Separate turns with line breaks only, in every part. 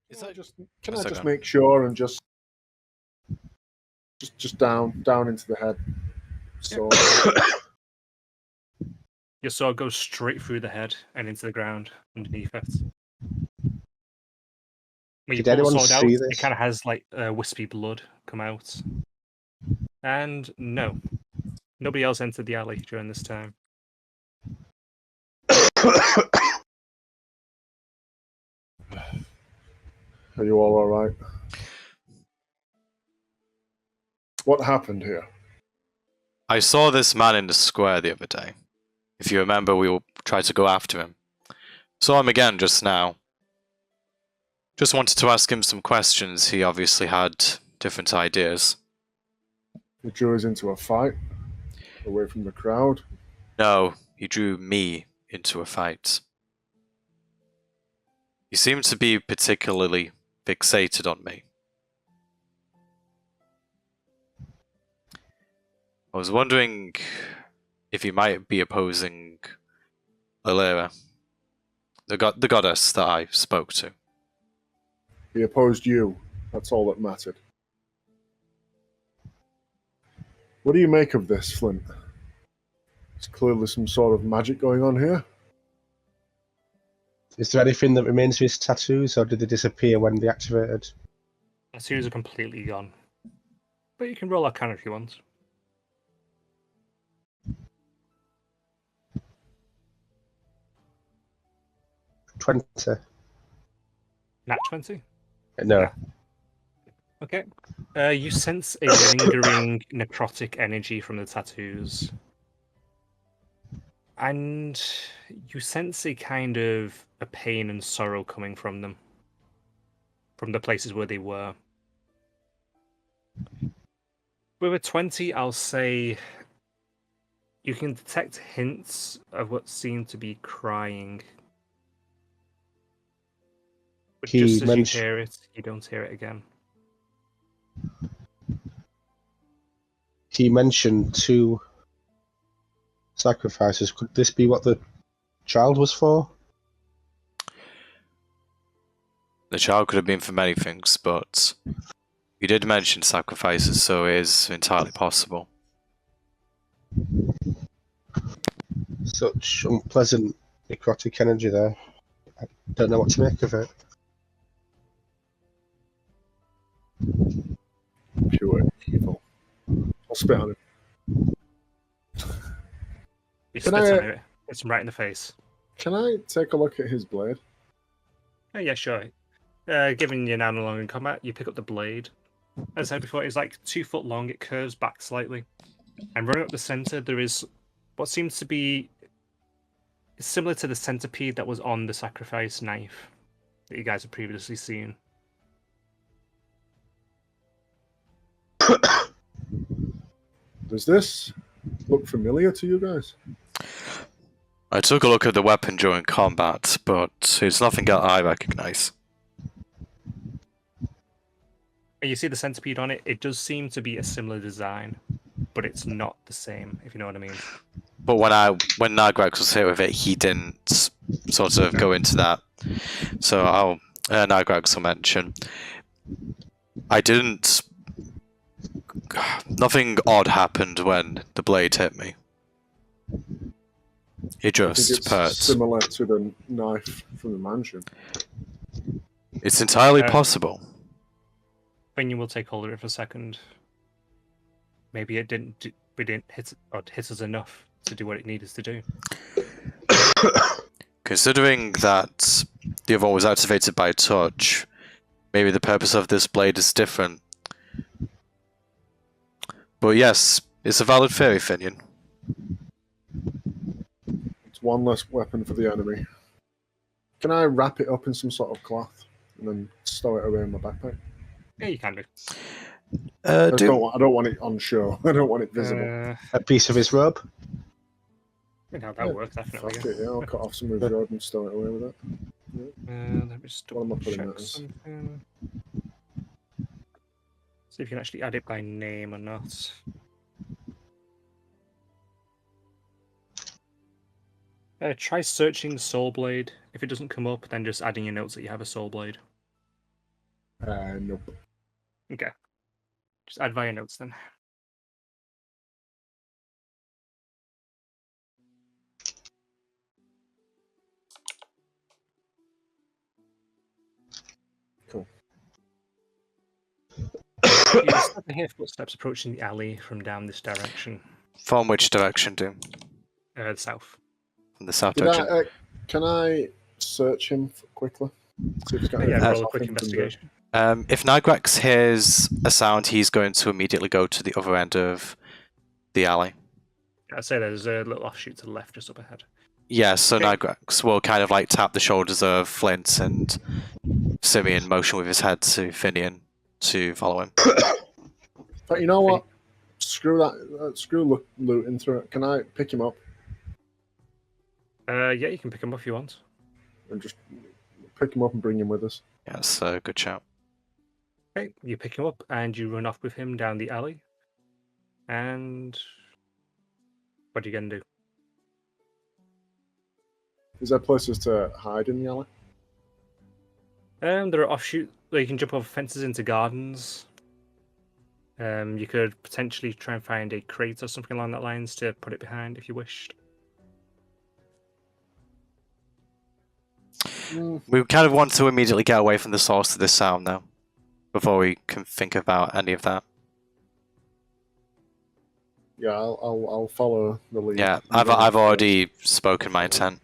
Is that
Can I just make sure and just down into the head? So
your sword goes straight through the head and into the ground underneath it. When you
Did
pull the
anyone
sword out,
see
it
this?
kind of has like wispy blood come out. And no, nobody else entered the alley during this time.
are you all right? What happened here?
I saw this man in the square the other day. If you remember, we all tried to go after him. Saw him again just now. Just wanted to ask him some questions. He obviously had different ideas.
He drew us into a fight, away from the crowd.
No, he drew me into a fight. He seemed to be particularly fixated on me. I was wondering if he might be opposing Alera, the goddess that I spoke to.
He opposed you. That's all that mattered. What do you make of this, Flint? There's clearly some sort of magic going on here.
Is there anything that remains of his tattoos, or did they disappear when they activated?
Tattoos are completely gone. But you can roll Arcana if you want.
20.
Nat 20?
No.
Yeah. Okay. You sense a lingering necrotic energy from the tattoos. And you sense a kind of a pain and sorrow coming from them. From the places where they were. With a 20, I'll say you can detect hints of what seem to be crying. But just as you hear it, you don't hear it again.
He mentioned 2 sacrifices. Could this be what the child was for?
The child could have been for many things, but you did mention sacrifices, so it is entirely possible.
Such unpleasant necrotic energy there. I don't know what to make of it.
Pure evil. I'll spit on him.
He spits on it. It's him right in the face.
Can I take a look at his blade?
Oh, yeah, sure. Given you're now no longer in combat, you pick up the blade. As I said before, it's like 2 foot long. It curves back slightly. And running up the center, there is what seems to be similar to the centipede that was on the sacrifice knife that you guys have previously seen.
Does this look familiar to you guys?
I took a look at the weapon during combat, but it's nothing that I recognize.
And you see the centipede on it. It does seem to be a similar design, but it's not the same, if you know what I mean.
But when Nigrex was here with it, he didn't sort of go into that. So Nigrex will mention. I didn't... Nothing odd happened when the blade hit me. It just hurt.
Similar to the knife from the mansion.
It's entirely possible.
When you will take hold of it for a second. Maybe it we didn't hit us enough to do what it needed to do.
Considering that the other one was activated by touch, maybe the purpose of this blade is different. But yes, it's a valid theory, Finian.
It's one less weapon for the enemy. Can I wrap it up in some sort of cloth and then stow it away in my backpack?
Yeah, you can do.
I don't want it on show. I don't want it visible.
A piece of his robe?
I mean, that works, definitely.
Fuck it, yeah, I'll cut off some of his robe and stow it away with it. Yeah.
Let me just
What am I putting
check
that as?
something. See if you can actually add it by name or not. Try searching the soul blade. If it doesn't come up, then just adding your notes that you have a soul blade.
Nope.
Okay. Just add via notes then.
Cool.
You start to hear footsteps approaching the alley from down this direction,
From which direction, Doom?
the south.
From the south
Did
direction.
can I search him quickly? See if he's got
Yeah,
anything
roll a
else
quick
off him from
investigation.
If Nigrex hears a sound, he's going to immediately go to the other end of the alley.
I'd say there's a little offshoot to the left just up ahead.
Yeah, so
Okay.
Nigrex will kind of like tap the shoulders of Flint and Simeon, motion with his head to Finian to follow him.
But you know what? Screw that. Screw looting through it. Can I pick him up
Yeah, you can pick him up if you want.
and just pick him up and bring him with us?
Yeah, that's a good shout.
Okay, you pick him up and you run off with him down the alley. And what are you going to do?
Is there places to hide in the alley?
There are offshoot where you can jump over fences into gardens. You could potentially try and find a crate or something along that lines to put it behind if you wished.
We kind of want to immediately get away from the source of this sound now, before we can think about any of that.
Yeah, I'll follow the lead.
Yeah, I've already spoken my intent.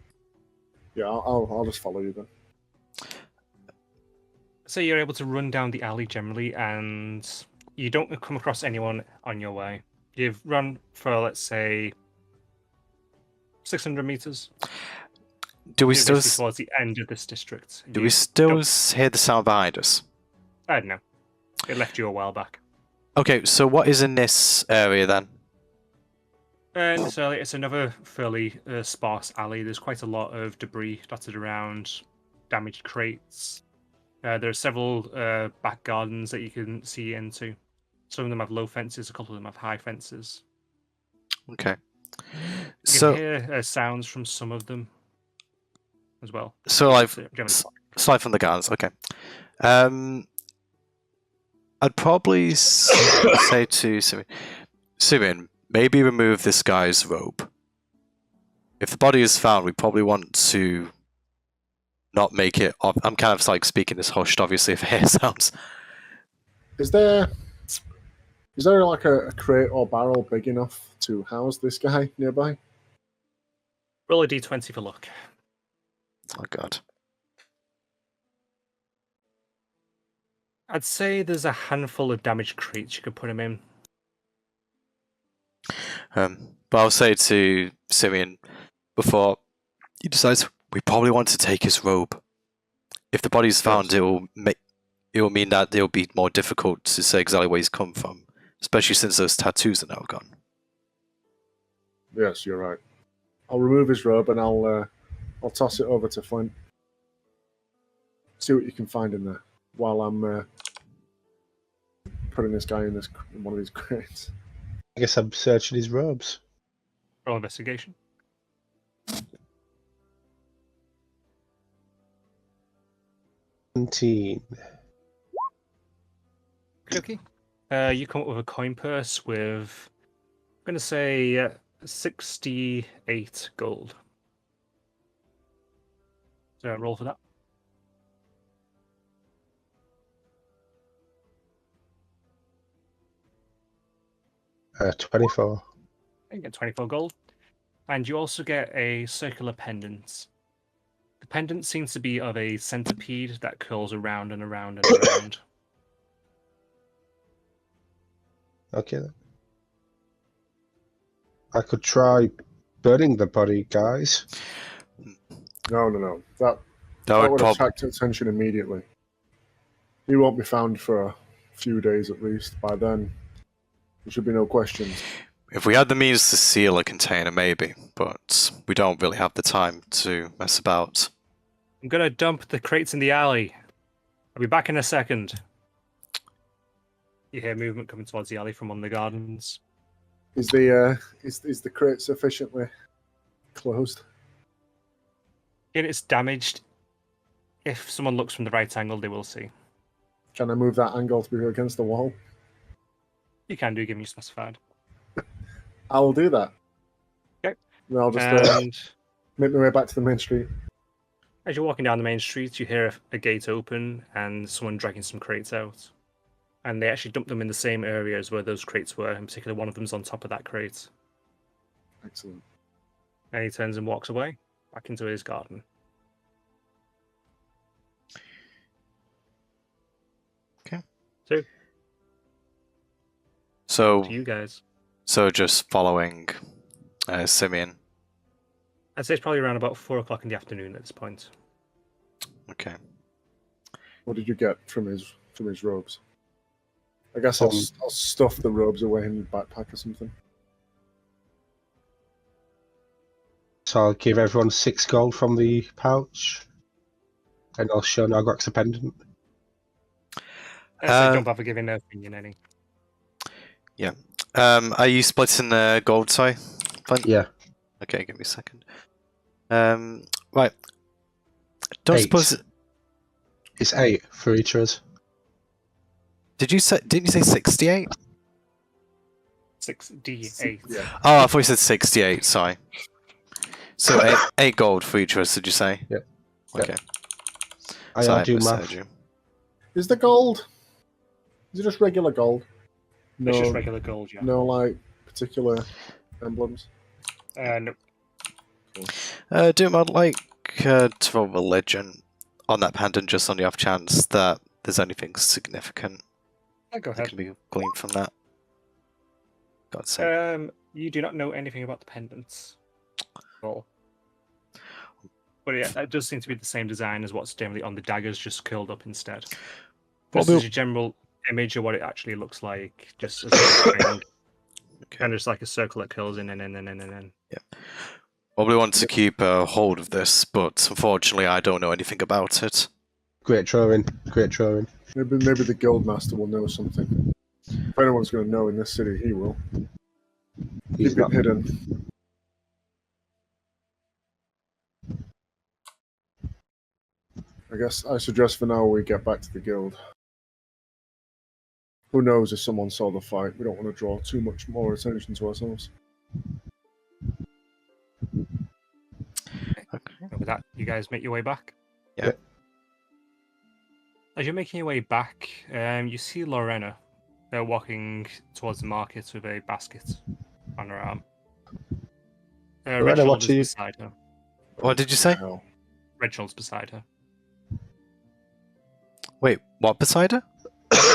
Yeah, I'll just follow you then.
So you're able to run down the alley generally, and you don't come across anyone on your way. You've run for, let's say, 600 meters.
Do we
You're
still
basically towards the end of this district.
do we still hear the sound behind us?
I don't know. It left you a while back.
Okay, so what is in this area then?
And so it's another fairly sparse alley. There's quite a lot of debris dotted around, damaged crates. There are several back gardens that you can see into. Some of them have low fences, a couple of them have high fences.
Okay.
You
So,
can hear sounds from some of them as well.
like,
Generally,
aside from the gardens, okay. I'd probably say to Simeon, maybe remove this guy's robe. If the body is found, we probably want to not make it. I'm kind of like speaking this hushed, obviously, if I hear sounds.
Is there like a crate or barrel big enough to house this guy nearby?
roll a d20 for luck.
Oh god.
I'd say there's a handful of damaged crates you could put him in.
But I'll say to Simeon before he decides, we probably want to take his robe. If the body's found, it will mean that it'll be more difficult to say exactly where he's come from, especially since those tattoos are now gone.
Yes, you're right. I'll remove his robe and I'll toss it over to Flint. See what you can find in there while I'm putting this guy in one of these crates.
I guess I'm searching his robes.
Roll investigation.
Okay.
Okay. You come up with a coin purse with, I'm going to say, 68 gold. So roll for that.
Uh, 24.
You get 24 gold. And you also get a circular pendant. The pendant seems to be of a centipede that curls around and around and around.
Okay then. I could try burning the body, guys.
No. That
That
would
would
attract attention immediately. He won't be found for a few days at least. By then, there should be no questions.
if we had the means to seal a container, maybe, but we don't really have the time to mess about.
I'm going to dump the crates in the alley. I'll be back in a second. You hear movement coming towards the alley from one of the gardens.
Is the crate sufficiently closed?
And it's damaged. If someone looks from the right angle, they will see.
Can I move that angle to be against the wall?
You can do, given you specified.
I will do that.
Okay.
And I'll just
And
make my way back to the main street.
as you're walking down the main street, you hear a gate open and someone dragging some crates out. And they actually dump them in the same areas where those crates were. In particular, one of them's on top of that crate.
Excellent.
And he turns and walks away, back into his garden.
Okay.
So,
So,
to you guys.
so just following Simeon.
I'd say it's probably around about 4 o'clock in the afternoon at this point.
Okay.
What did you get from his robes? I guess I'll stuff the robes away in your backpack or something.
So I'll give everyone 6 gold from the pouch, and I'll show Nargox a pendant.
I don't bother giving their opinion any.
Are you splitting the gold, sorry? Flint?
Yeah.
Okay, give me a second. Right. Don't
8.
suppose.
It's 8 for each of us.
Didn't you say 68?
6d8.
Yeah.
Oh, I thought you said 68. Sorry. So 8 gold for each of us. Did you say?
Yep.
Okay.
I'll do
misheard
math.
you.
Is the gold? Is it just regular gold? No,
It's just regular gold, yeah.
no, like particular emblems.
No.
Doom, I'd like to roll religion on that pendant, just on the off chance that there's anything significant
Go
that
ahead.
can be gleaned from that. God's sake.
You do not know anything about the pendants. Well, but yeah, that does seem to be the same design as what's generally on the daggers, just curled up instead.
Well,
This is a general image of what it actually looks like, just as a string, kind of just like a circle that curls in and in and in and in.
Probably want to keep a hold of this, but unfortunately I don't know anything about it.
Great drawing. Great drawing.
Maybe the guild master will know something. If anyone's going to know in this city, he will.
He's
Keep it
not.
hidden. I guess I suggest for now we get back to the guild. Who knows if someone saw the fight? We don't want to draw too much more attention to ourselves.
Okay.
And with that, you guys make your way back.
Yeah.
As you're making your way back, you see Lorena. They're walking towards the market with a basket on her arm.
Lorena,
Reginald
what
is
are you-
beside her.
What did you say?
Hell.
Reginald's beside her.
Wait, what beside her?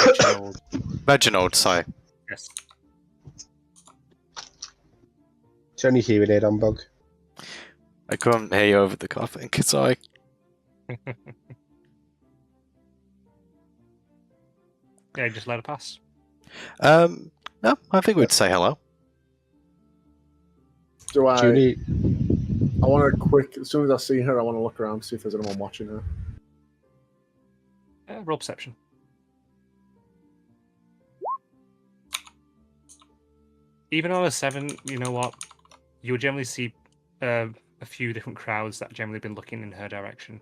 Reginald.
Reginald, sorry.
Yes.
It's only hearing aid on bug.
I couldn't hear you over the coughing, sorry.
Yeah, just let her pass.
No, I think we'd say hello.
Do I?
Do you need?
I want to as soon as I see her, I want to look around, see if there's anyone watching her.
Roll perception. Even on a 7, you know what? You'll generally see a few different crowds that generally been looking in her direction.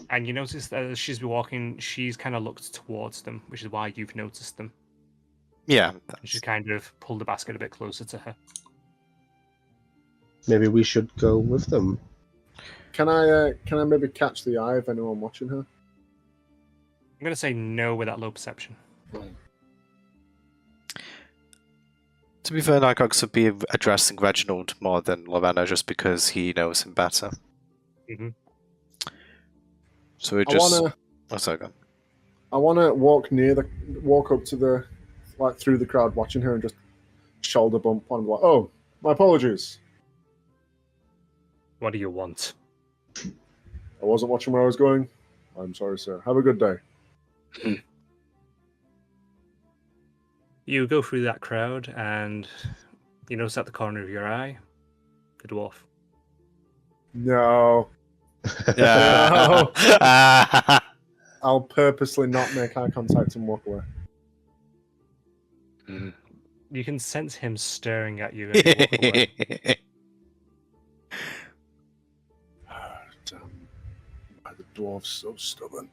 And you notice that as she's been walking, she's kind of looked towards them, which is why you've noticed them.
Yeah.
And she's kind of pulled the basket a bit closer to her.
Maybe we should go with them.
Can I maybe catch the eye of anyone watching her?
I'm going to say no with that low perception.
To be fair, Nycox would be addressing Reginald more than Lorena just because he knows him better.
Mhm.
So we just.
I wanna
Oh, sorry, go on.
I wanna walk up to the through the crowd watching her and just shoulder bump on like, oh, my apologies.
What do you want?
I wasn't watching where I was going. I'm sorry, sir. Have a good day.
You go through that crowd and you notice at the corner of your eye the dwarf.
No.
Yeah.
I'll purposely not make eye contact and walk away.
You can sense him staring at you as you walk away.
Damn. the dwarves so stubborn.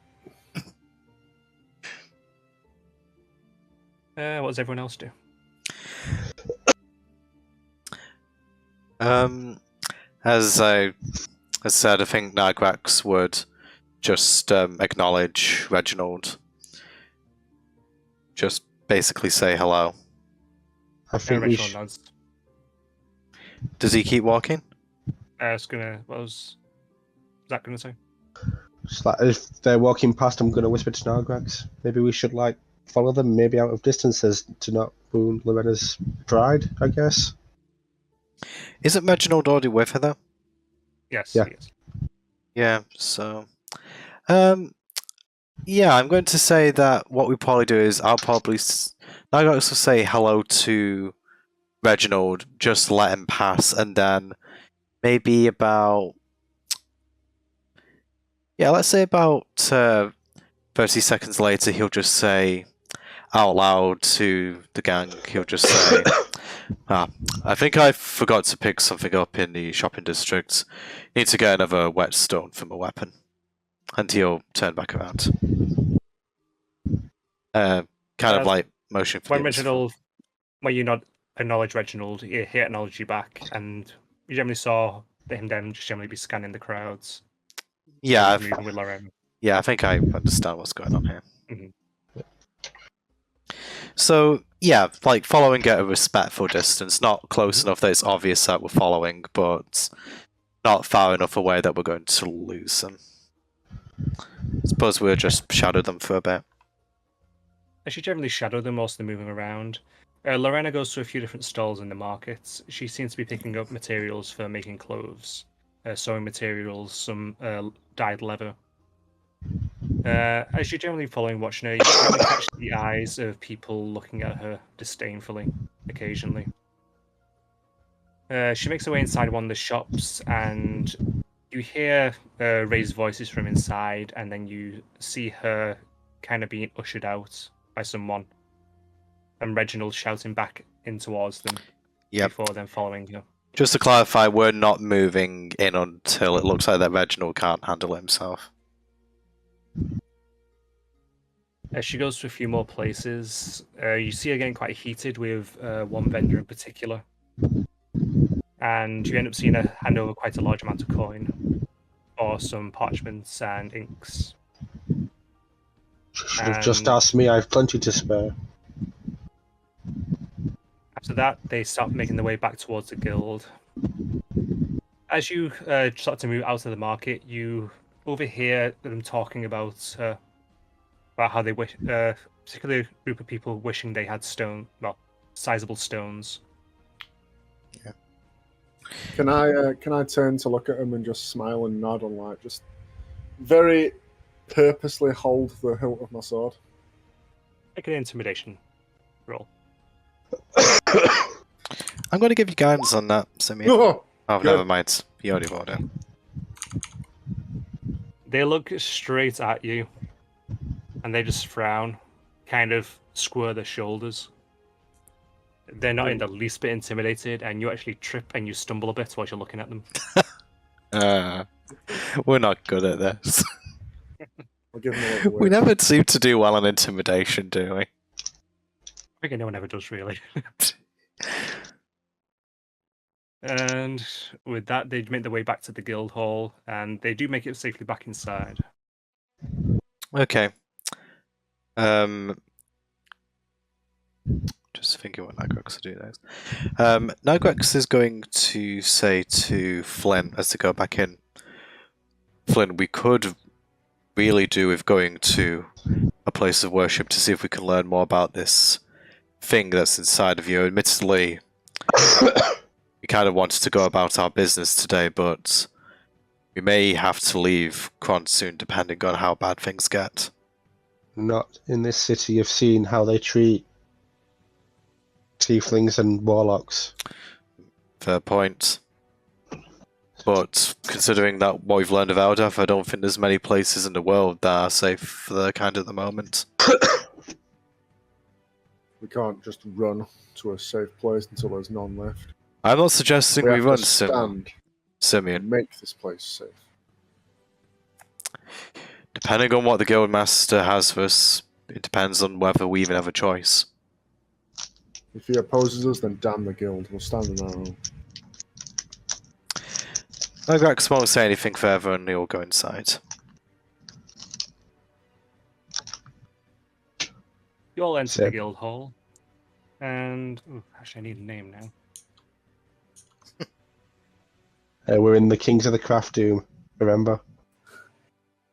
What does everyone else do?
As I said, I think Nagrax would just acknowledge Reginald. Just basically say hello.
I think we
Reginald
should.
nods.
Does he keep walking?
What was Zach gonna say?
If they're walking past, I'm going to whisper to Nargrax. Maybe we should follow them, maybe out of distances, to not wound Lorena's pride, I guess.
Isn't Reginald already with her though?
Yes.
Yeah.
He is.
Yeah, so yeah, I'm going to say that what we probably do is I'll probably Nagrax will say hello to Reginald, just let him pass, and then maybe about let's say about 30 seconds later, he'll just say out loud to the gang, he'll just say, I think I forgot to pick something up in the shopping district. Need to get another whetstone for my weapon. And he'll turn back around. Kind of like motion for
When
the others.
Reginald, when you not acknowledge Reginald, he acknowledged you back, and you generally saw him then just generally be scanning the crowds.
Yeah,
Moving with Lorraine.
yeah, I think I understand what's going on here.
Mhm.
So, yeah, like following at a respectful distance, not close enough that it's obvious that we're following, but not far enough away that we're going to lose them. Suppose we'll just shadow them for a bit.
As you generally shadow them whilst they're moving around, Lorena goes to a few different stalls in the markets. She seems to be picking up materials for making clothes, sewing materials, some dyed leather. As you're generally following, watching her, you generally catch the eyes of people looking at her disdainfully, occasionally. She makes her way inside one of the shops, and you hear raised voices from inside, and then you see her kind of being ushered out by someone, and Reginald shouting back in towards them before then following her.
Just to clarify, we're not moving in until it looks like that Reginald can't handle it himself.
As she goes to a few more places, you see her getting quite heated with one vendor in particular. And you end up seeing her hand over quite a large amount of coin or some parchments and inks.
She should have just asked me, I have plenty to spare.
After that, they start making their way back towards the guild. As you start to move out of the market, you overhear them talking about how they wish, particularly a group of people wishing they had sizable stones.
Yeah.
Can I turn to look at him and just smile and nod and just very purposely hold the hilt of my sword?
Make an intimidation roll.
I'm going to give you guidance on that, Simeon.
Oh,
Oh,
good.
never mind. You already rolled it.
They look straight at you, and they just frown, kind of square their shoulders. They're not in the least bit intimidated, and you actually trip and you stumble a bit while you're looking at them.
We're not good at this.
I'll give him a little
We
wave.
never seem to do well on intimidation, do we?
I think no one ever does, really. And with that, they make their way back to the guild hall, and they do make it safely back inside.
Okay. Just thinking what Nagrax will do next. Nagrax is going to say to Flynn as they go back in, Flynn, we could really do with going to a place of worship to see if we can learn more about this thing that's inside of you. Admittedly, we kind of wanted to go about our business today, but we may have to leave Kron soon, depending on how bad things get.
Not in this city. You've seen how they treat tieflings and warlocks.
Fair point. But considering that what we've learned of Eldath, I don't think there's many places in the world that are safe for their kind at the moment.
We can't just run to a safe place until there's none left.
I'm not suggesting we
have
run,
to stand
Simeon.
and make this place safe.
Depending on what the Guildmaster has for us, it depends on whether we even have a choice.
If he opposes us, then damn the guild. We'll stand in our own.
Grax won't say anything further and he'll go inside.
You all enter
Sip.
the guild hall, and actually, I need a name now.
We're in the Kings of the Craft Doom, remember?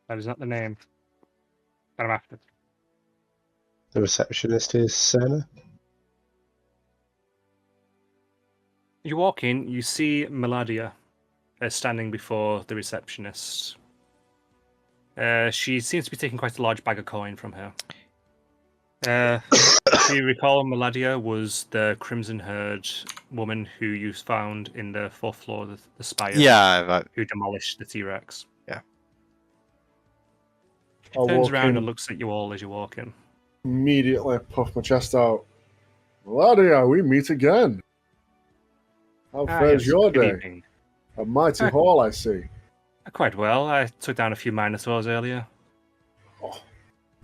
That is not the name that I'm after.
The receptionist is Serna.
You walk in, you see Meladia standing before the receptionist. She seems to be taking quite a large bag of coin from her. If you recall, Meladia was the crimson-haired woman who you found in the 4th floor of the spire.
Yeah,
Who demolished the T-Rex.
Yeah.
She
I'll
turns
walk
around
in.
and looks at you all as you walk in.
Immediately puff my chest out. Ladia, we meet again. How fares
Yes,
your
good
day?
evening.
A mighty
Ah.
haul, I see.
Quite well. I took down a few Minotaurs earlier.
Oh,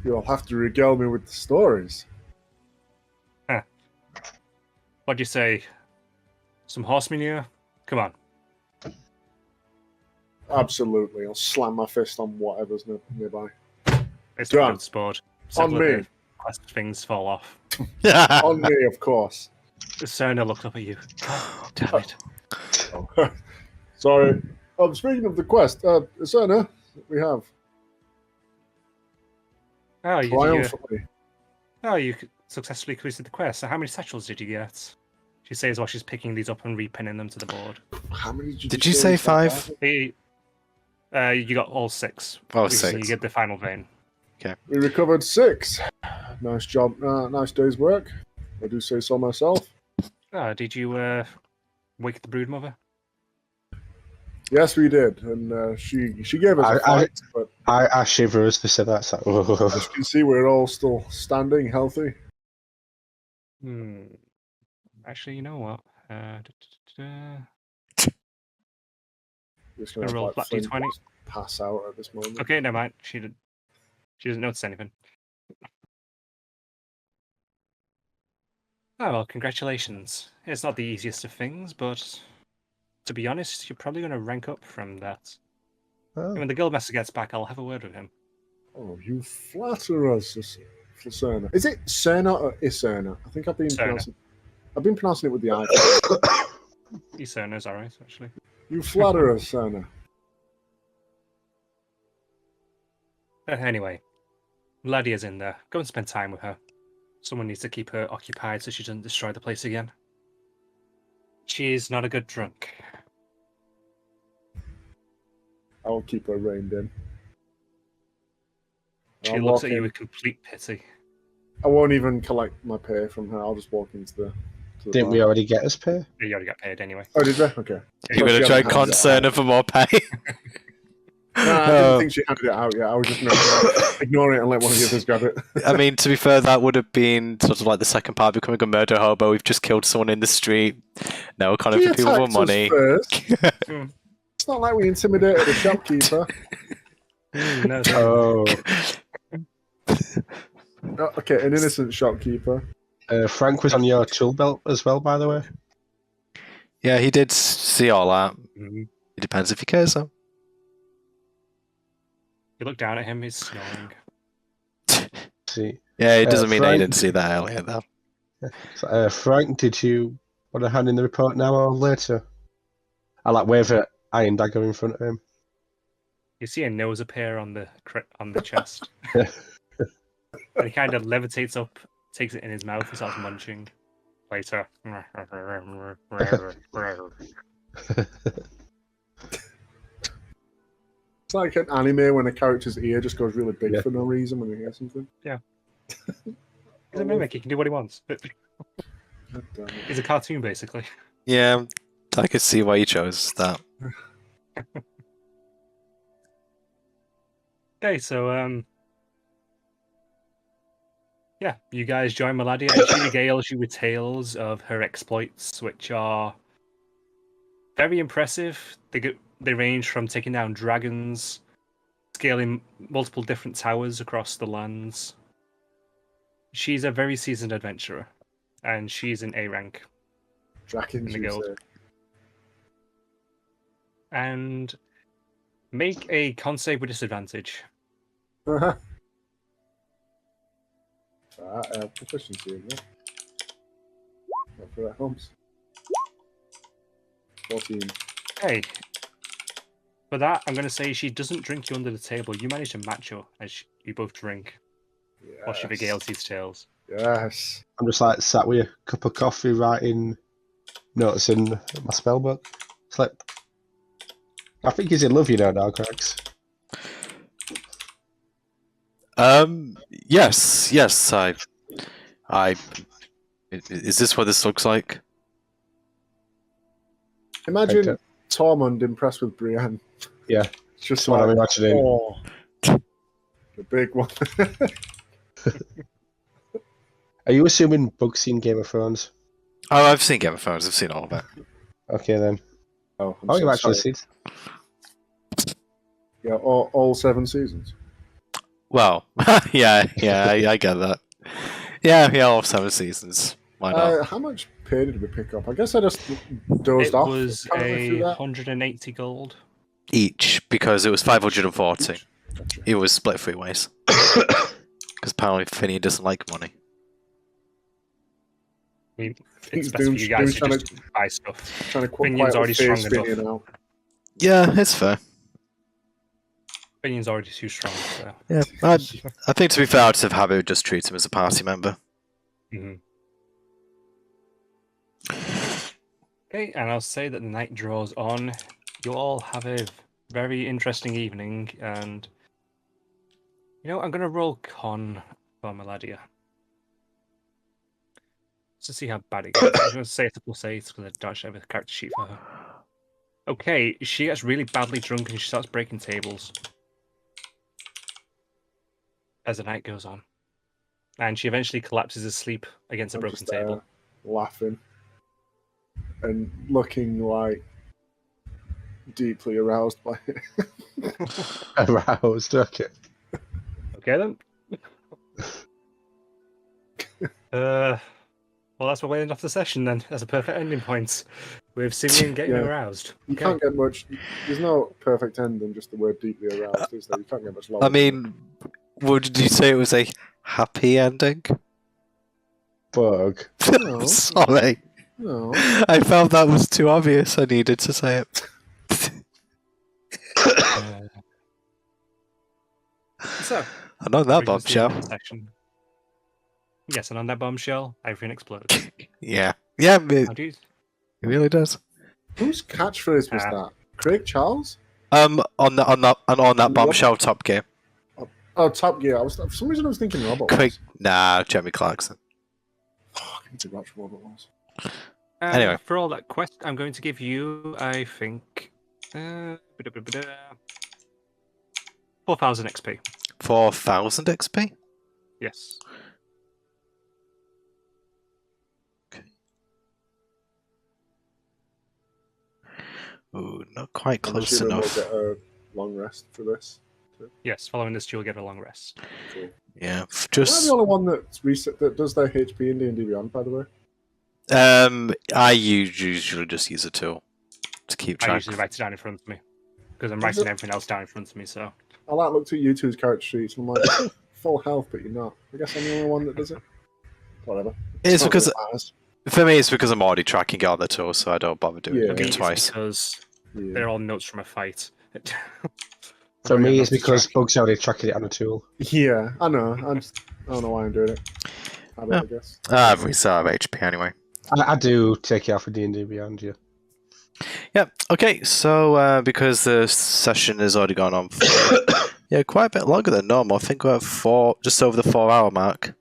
you'll have to regale me with the stories.
What'd you say? Some horse manure? Come on.
Absolutely. I'll slam my fist on whatever's nearby.
It's
Go
not
on.
good sport.
On
Several of
me.
the quest things fall off.
On me, of course.
Serna looked up at you. Damn it.
Oh. Sorry. Speaking of the quest, Serna, we have
Oh,
triumphantly.
you successfully completed the quest. So how many satchels did you get? She says while she's picking these up and repinning them to the board.
How many
Did you say 5?
You got all 6.
Oh,
because
6.
You get the final vein.
We recovered 6. Nice job. Nice day's work. I do say so myself.
Did you wake the broodmother?
Yes, we did, and she gave us a fight, but
I shiver as they said that. So,
as you can see, we're all still standing, healthy.
Actually, you know what?
Just
I
gonna
roll
let
flat
Flynn
d20.
pass out at this moment.
Okay, never mind. She doesn't notice anything. Oh well, congratulations. It's not the easiest of things, but to be honest, you're probably going to rank up from that.
oh.
And when the guildmaster gets back, I'll have a word with him.
Oh, you flatter us, Cerna. Is it Cerna or Iserna? I think I've been
Cerna.
pronouncing it with the I.
Iserna's alright, actually.
You flatter us, Cerna.
Anyway, Ladia's in there. Go and spend time with her. Someone needs to keep her occupied so she doesn't destroy the place again. She's not a good drunk.
I'll keep her reined in.
She
I'll
looks
walk
at you
in.
with complete pity.
I won't even collect my pay from her. I'll just walk into the.
Didn't
bar.
we already get us pay?
You already got paid anyway.
Oh, did we? Okay.
You're going to try concern her for more pay?
No, I didn't think she handed it out yet. I was just going to ignore it and let one of the others grab it.
I mean, to be fair, that would have been sort of like the second part, becoming a murder hobo. We've just killed someone in the street. Now we're kind of
She
for people for
attacked us
money.
first. It's not like we intimidated a shopkeeper.
No,
Oh,
Oh, okay, an innocent shopkeeper.
Frank was on your tool belt as well, by the way.
Yeah, he did see all that.
Mhm.
It depends if he cares, though.
You look down at him, he's snoring.
See,
Yeah, it doesn't mean I
Frank-
didn't see that earlier, though.
Frank, did you want to hand in the report now or later? I like wave at Iron Dagger in front of him.
You see a nose appear on the chest. And he kind of levitates up, takes it in his mouth and starts munching. Later.
It's like an anime when a character's ear just goes really big
Yeah.
for no reason when they hear something.
He's a mimic, he can do what he wants.
God damn it.
He's a cartoon, basically.
Yeah, I could see why you chose that.
Okay, so, yeah, you guys join Meladia, and she regales you with tales of her exploits, which are very impressive. They range from taking down dragons, scaling multiple different towers across the lands. She's a very seasoned adventurer, and she's in A rank.
Dragons,
In the
you
guild.
say.
And make a con save with disadvantage.
Proficiency in that. Not for that helps. 14.
Okay. For that, I'm going to say she doesn't drink you under the table. You manage to match her as you both drink. While she regales his tales.
Yes.
I'm just like sat with a cup of coffee writing notes in my spell book. It's like, I think he's in love, you know, now, Craigs.
Yes, is this what this looks like?
Imagine
Okay.
Tormund impressed with Brienne.
Yeah,
It's just
that's what I'm
like,
imagining.
oh, the big one.
Are you assuming Bug's seen Game of Thrones?
Oh, I've seen Game of Thrones. I've seen all of it.
Okay then.
Oh, I'm
Oh,
so
you've actually
sorry.
seen.
Yeah, all 7 seasons.
Well, yeah, I get that. Yeah, all 7 seasons. Why not?
How much pay did we pick up? I guess I just dozed
It
off.
was
apparently through
a
that.
180 gold.
Each, because it was 540.
Gotcha.
It was split 3 ways. Because apparently Finny doesn't like money.
I mean,
He's
it's best for you guys to
Doom's
just buy stuff.
Trying to
Opinion's already strong
Finny
enough.
now.
Yeah, it's fair.
Opinion's already too strong, so.
Yeah, I think to be fair, I'd have Habu just treat him as a party member.
Mhm. Okay, and I'll say that the night draws on. You all have a very interesting evening, and you know, I'm gonna roll con for Meladia. Just to see how bad it gets. I'm gonna say it's a +8 because I don't actually have a character sheet for her. Okay, she gets really badly drunk and she starts breaking tables as the night goes on. And she eventually collapses asleep against a
I'm
broken
just,
table.
laughing and looking like deeply aroused by it.
Aroused, okay.
Okay then. Well, that's what we're ending off the session then. That's a perfect ending point. With Simeon getting
Yeah.
aroused.
You
Okay.
can't get much. There's no perfect ending, just the word deeply aroused, is there? You can't get much lower.
I
than
mean, would you say it was a happy ending?
Bug.
No.
Sorry.
that. No.
I felt that was too obvious. I needed to say it.
So,
And on that
brings us to the end
bombshell.
of the section. Yes, and on that bombshell, everything explodes.
Yeah,
How
it
do you...
really does.
Whose catchphrase was that? Craig Charles?
On that bombshell, Top Gear.
Oh, Top Gear. For some reason I was thinking Robert.
Quick, nah, Jeremy Clarkson.
I need to watch Robert was.
Anyway.
For all that quest, I'm going to give you, I think, 4,000 XP.
4,000 XP.
Yes.
Ooh, not quite
I'm
close
assuming
enough.
we'll get a long rest for this.
Yes, following this, you'll get a long rest.
Cool.
Yeah,
Am I
just
the only one that's that does their HP in D&D Beyond, by the way?
I usually just use a tool to keep
I
track.
usually write it down in front of me. Because I'm writing everything else down in front of me, so...
I looked at you two's character sheets and I'm like, full health, but you're not. I guess I'm the only one that does it. Whatever.
It's
not
because
really matters.
for me, it's because I'm already tracking all the tools, so I don't bother doing
Yeah.
it
For me, it's
twice.
because
Yeah.
they're all notes from a fight.
For
I've
me,
got
it's
notes to
because
track.
Bug's already tracking it on a tool.
Yeah, I know. I don't know why I'm doing it.
Yeah.
I guess.
We still have HP anyway.
I do take it off of D&D Beyond, yeah.
Yep. Okay. So because the session has already gone on for quite a bit longer than normal. I think we're at just over the 4-hour mark.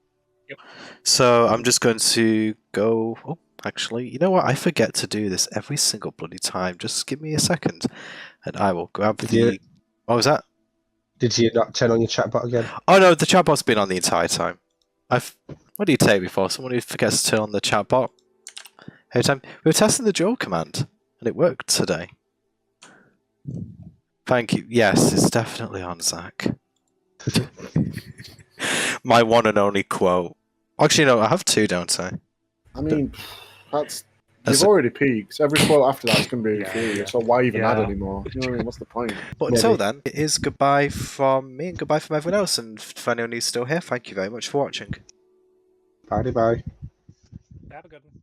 Yep.
So I'm just going to go. Oh, actually, you know what? I forget to do this every single bloody time. Just give me a second, and I will grab the. What was that?
Did you not turn on your chat bot again?
Oh no, the chatbot's been on the entire time. What do you take before? Someone who forgets to turn on the chatbot every time. We were testing the dual command, and it worked today. Thank you. Yes, it's definitely on, Zach. My one and only quote. Actually, no, I have two, don't I?
I mean, that's
That's
you've
a-
already peaked. Every quote after that's going to be
Yeah,
inferior.
yeah.
So why even add
Yeah.
anymore? You know what I mean? What's the point?
But until
Maybe.
then, it is goodbye from me and goodbye from everyone else. And for anyone who's still here, thank you very much for watching.
Bye bye.
Have a good one.